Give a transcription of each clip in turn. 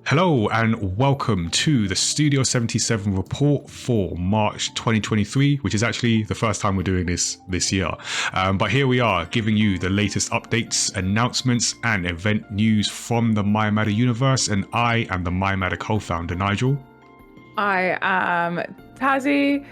Hello and welcome to the Studio77 report for March 2023, which is actually the first time we're doing this year. But here we are giving you the latest updates, announcements and event news from the mayamada universe, and I am the mayamada co-founder, Nigel. I am Tazziii,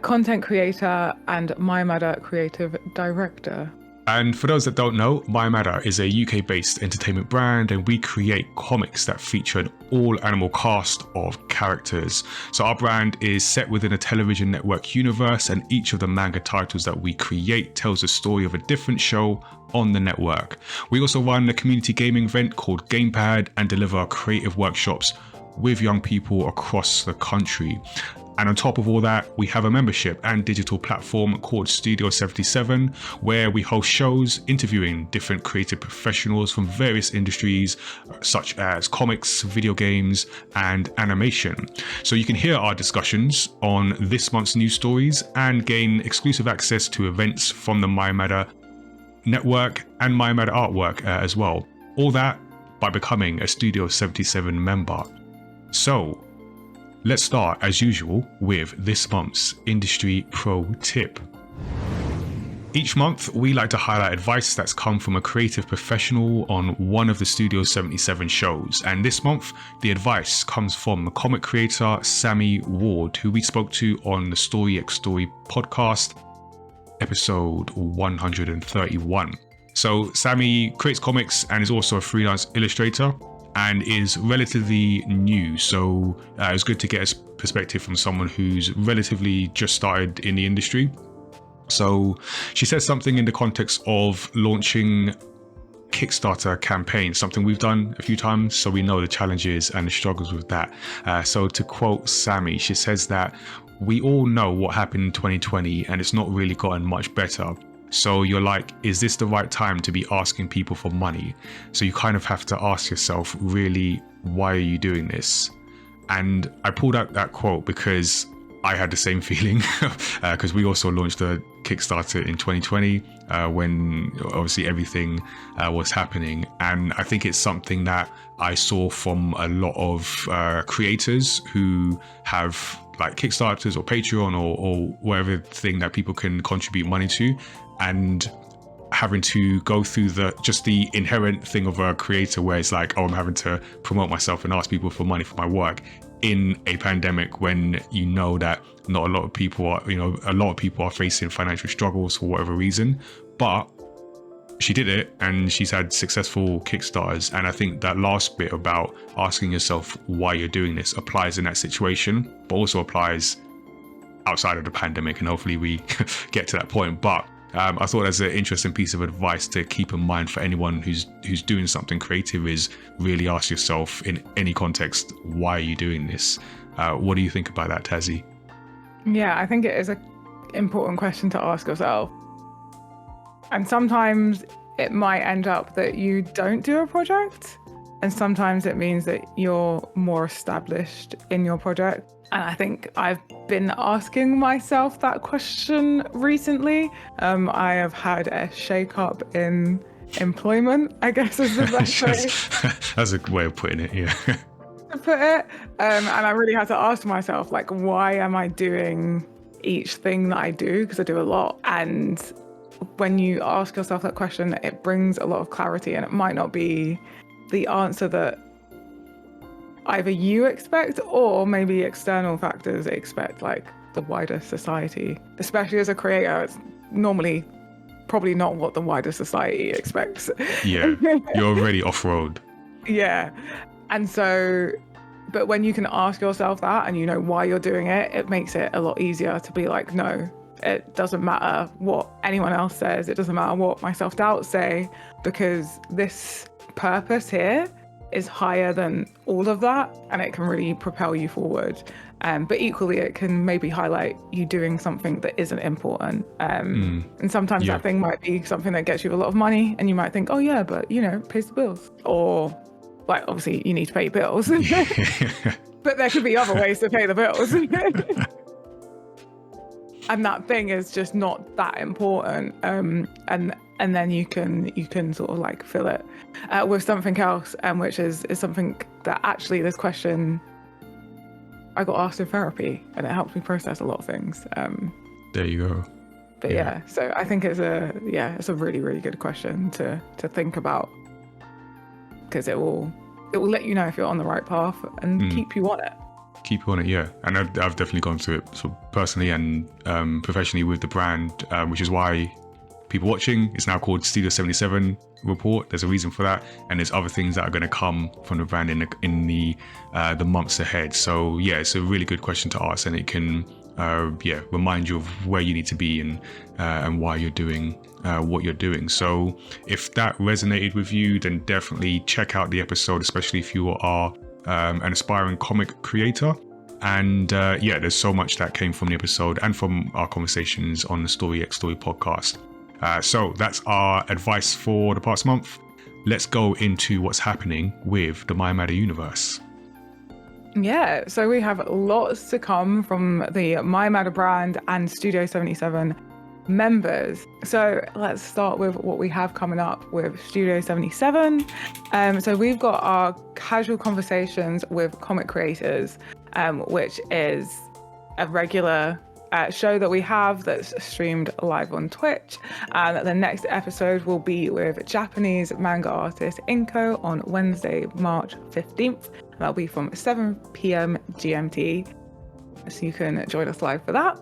content creator and mayamada creative director. And for those that don't know, mayamada is a UK-based entertainment brand, and we create comics that feature an all-animal cast of characters. So our brand is set within a television network universe, and each of the manga titles that we create tells the story of a different show on the network. We also run a community gaming event called Gamepad and deliver creative workshops with young people across the country. And on top of all that, we have a membership and digital platform called Studio77, where we host shows interviewing different creative professionals from various industries, such as comics, video games, and animation. So you can hear our discussions on this month's news stories and gain exclusive access to events from the mayamada network and mayamada artwork as well. All that by becoming a Studio77 member. So let's start, as usual, with this month's industry pro tip. Each month, we like to highlight advice that's come from a creative professional on one of the Studio77 shows. And this month, the advice comes from the comic creator Sammy Ward, who we spoke to on the Story X Story podcast, episode 131. So Sammy creates comics and is also a freelance illustrator, and is relatively new, so it's good to get a perspective from someone who's relatively just started in the industry. So she said something in the context of launching Kickstarter campaigns, something we've done a few times, so we know the challenges and the struggles with that. So to quote Sammy, she says that we all know what happened in 2020 and it's not really gotten much better. So you're like, is this the right time to be asking people for money? So you kind of have to ask yourself, really, why are you doing this? And I pulled out that quote because I had the same feeling, because we also launched a Kickstarter in 2020 when obviously everything was happening. And I think it's something that I saw from a lot of creators who have like Kickstarters or Patreon or whatever thing that people can contribute money to, and having to go through the inherent thing of a creator where it's like, oh, I'm having to promote myself and ask people for money for my work in a pandemic when you know that not a lot of people are facing financial struggles for whatever reason. But she did it and she's had successful Kickstarters. And I think that last bit about asking yourself why you're doing this applies in that situation, but also applies outside of the pandemic. And hopefully we get to that point. But I thought that's an interesting piece of advice to keep in mind for anyone who's doing something creative, is really ask yourself in any context, why are you doing this? What do you think about that, Tazziii? Yeah, I think it is an important question to ask yourself. And sometimes it might end up that you don't do a project, and sometimes it means that you're more established in your project. And I think I've been asking myself that question recently. I have had a shake-up in employment, I guess is the best way. That's a good way of putting it, yeah. To put it. And I really had to ask myself, like, why am I doing each thing that I do? Because I do a lot. And when you ask yourself that question, it brings a lot of clarity, and it might not be the answer that either you expect or maybe external factors expect, like the wider society. Especially as a creator, it's normally probably not what the wider society expects. Yeah, you're already off-road. Yeah. And so, but when you can ask yourself that and you know why you're doing it, it makes it a lot easier to be like, no, it doesn't matter what anyone else says. It doesn't matter what my self-doubts say, because this purpose here is higher than all of that, and it can really propel you forward. But equally, it can maybe highlight you doing something that isn't important. And sometimes that thing might be something that gets you a lot of money, and you might think, oh yeah, but it pays the bills. Or like, obviously you need to pay your bills, but there could be other ways to pay the bills. and that thing is just not that important. And then you can sort of like fill it with something else, which is something that actually this question I got asked in therapy, and it helped me process a lot of things. There you go. But yeah, so I think it's a really, really good question to think about, because it will let you know if you're on the right path and keep you on it. Keep you on it, yeah. And I've definitely gone through it sort of personally and professionally with the brand, which is why people watching, it's now called Studio77 Report. There's a reason for that, and there's other things that are going to come from the brand in the months ahead. So yeah, it's a really good question to ask, and it can remind you of where you need to be and why you're doing what you're doing. So if that resonated with you, then definitely check out the episode, especially if you are an aspiring comic creator. And there's so much that came from the episode and from our conversations on the Story X Story podcast. So that's our advice for the past month. Let's go into what's happening with the mayamada universe. Yeah, so we have lots to come from the mayamada brand and Studio77 members. So let's start with what we have coming up with Studio77. So we've got our casual conversations with comic creators, which is a regular show that we have that's streamed live on Twitch. And the next episode will be with Japanese manga artist Inko on Wednesday, March 15th. That'll be from 7 p.m. GMT. So you can join us live for that.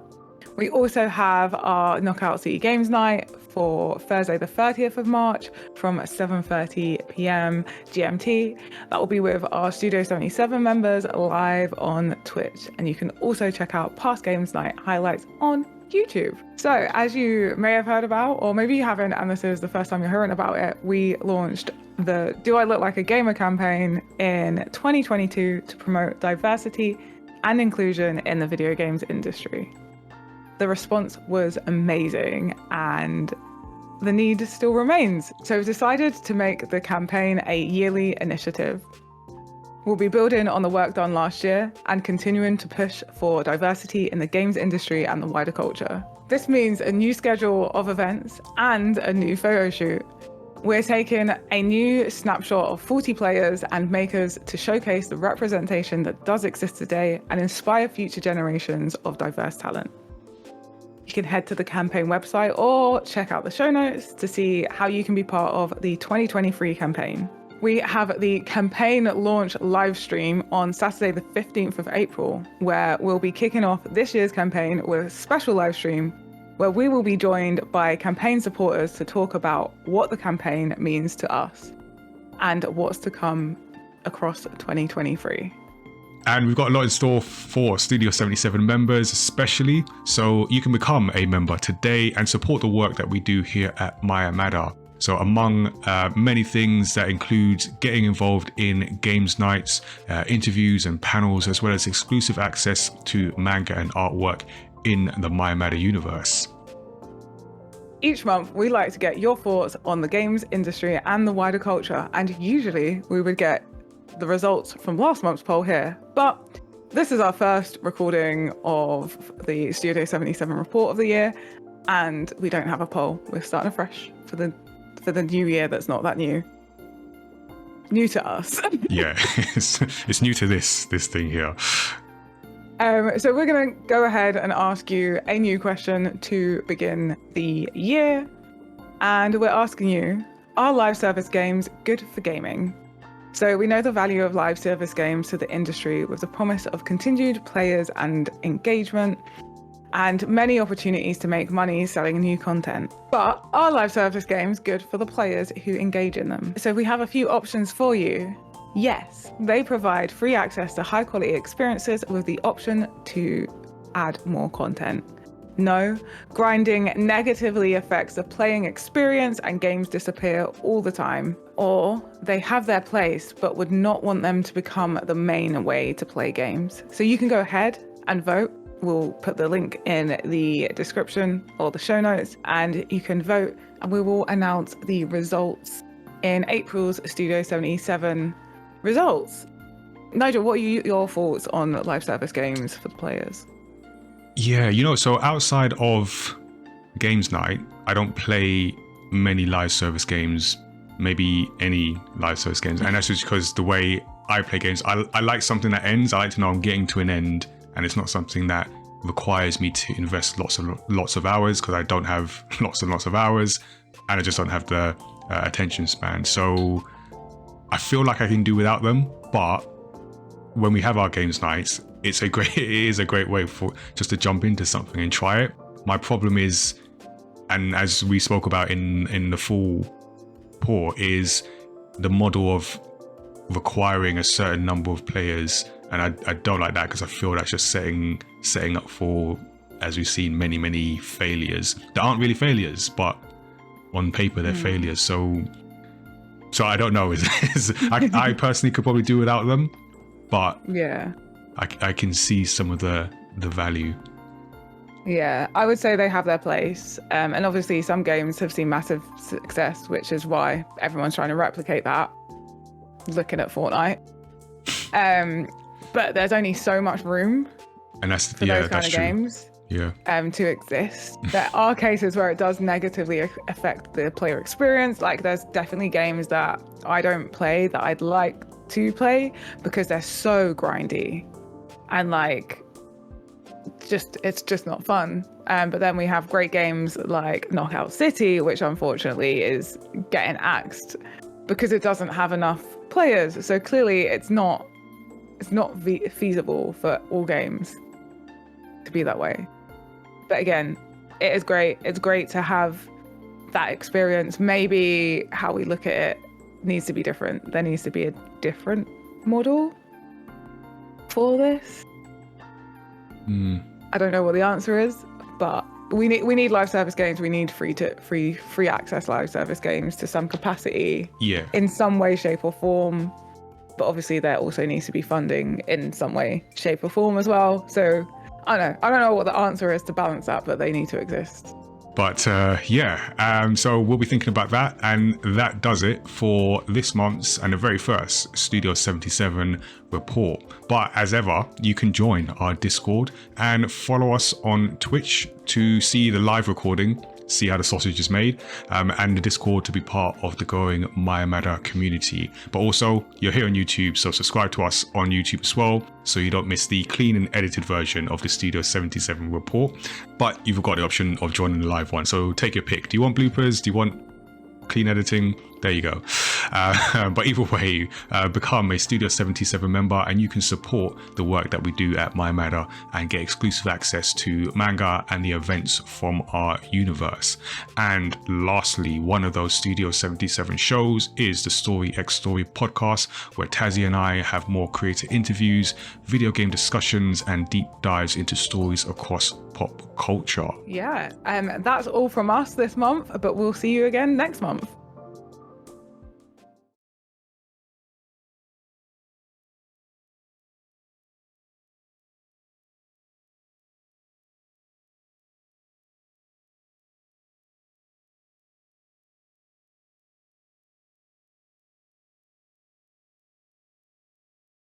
We also have our Knockout City Games Night for Thursday the 30th of March from 7:30 p.m. GMT. That will be with our Studio77 members live on Twitch. And you can also check out past Games Night highlights on YouTube. So as you may have heard about, or maybe you haven't, and this is the first time you're hearing about it, we launched the Do I Look Like a Gamer campaign in 2022 to promote diversity and inclusion in the video games industry. The response was amazing, and the need still remains. So we've decided to make the campaign a yearly initiative. We'll be building on the work done last year and continuing to push for diversity in the games industry and the wider culture. This means a new schedule of events and a new photo shoot. We're taking a new snapshot of 40 players and makers to showcase the representation that does exist today and inspire future generations of diverse talent. You can head to the campaign website or check out the show notes to see how you can be part of the 2023 campaign. We have the campaign launch live stream on Saturday the 15th of April, where we'll be kicking off this year's campaign with a special live stream where we will be joined by campaign supporters to talk about what the campaign means to us and what's to come across 2023. And we've got a lot in store for Studio77 members especially, so you can become a member today and support the work that we do here at mayamada. So among many things, that includes getting involved in games nights, interviews and panels, as well as exclusive access to manga and artwork in the mayamada universe. Each month, we like to get your thoughts on the games industry and the wider culture, and usually we would get the results from last month's poll here. But this is our first recording of the Studio77 report of the year, and we don't have a poll. We're starting afresh for the new year that's not that new. New to us. Yeah, it's new to this thing here. So we're going to go ahead and ask you a new question to begin the year. And we're asking you, are live service games good for gaming? So we know the value of live service games to the industry with the promise of continued players and engagement and many opportunities to make money selling new content. But are live service games good for the players who engage in them? So we have a few options for you. Yes, they provide free access to high quality experiences with the option to add more content. No, grinding negatively affects the playing experience and games disappear all the time. Or they have their place but would not want them to become the main way to play games. So you can go ahead and vote. We'll put the link in the description or the show notes, and you can vote, and we will announce the results in April's Studio77 results. Nigel, what are your thoughts on live service games for the players? Yeah, so outside of games night, I don't play many live service games, maybe any live service games. And that's just because the way I play games, I like something that ends. I like to know I'm getting to an end, and it's not something that requires me to invest lots of hours, because I don't have lots and lots of hours, and I just don't have the attention span. So I feel like I can do without them. But when we have our games nights, it is a great way for just to jump into something and try it. My problem is, and as we spoke about in the full pour, is the model of requiring a certain number of players, and I don't like that, because I feel that's just setting up for, as we've seen, many failures that aren't really failures, but on paper they're failures. So I don't know. I personally could probably do without them, but Yeah. I can see some of the value. Yeah, I would say they have their place. And obviously some games have seen massive success, which is why everyone's trying to replicate that, looking at Fortnite. But there's only so much room And that's for those kind of true. games Yeah. to exist. There are cases where it does negatively affect the player experience. Like there's definitely games that I don't play that I'd like to play because they're so grindy and like it's just not fun. But then we have great games like Knockout City, which unfortunately is getting axed because it doesn't have enough players. So clearly it's not feasible for all games to be that way. But again, it is great. It's great to have that experience. Maybe how we look at it needs to be different. There needs to be a different model for this. I don't know what the answer is, but we need live service games. We need free access live service games to some capacity. Yeah. In some way, shape, or form. But obviously, there also needs to be funding in some way, shape, or form as well. So I don't know what the answer is to balance that, but they need to exist. But so we'll be thinking about that, and that does it for this month's and the very first Studio77 report. But as ever, you can join our Discord and follow us on Twitch to see the live recording, see how the sausage is made, and the Discord to be part of the growing mayamada community. But also, you're here on YouTube, so subscribe to us on YouTube as well, so you don't miss the clean and edited version of the Studio77 report. But you've got the option of joining the live one, so take your pick. Do you want bloopers? Do you want clean editing? There you go. But either way, become a Studio77 member and you can support the work that we do at mayamada and get exclusive access to manga and the events from our universe. And lastly, one of those Studio77 shows is the Story X Story podcast, where Tazziii and I have more creator interviews, video game discussions, and deep dives into stories across pop culture. Yeah, that's all from us this month, but we'll see you again next month.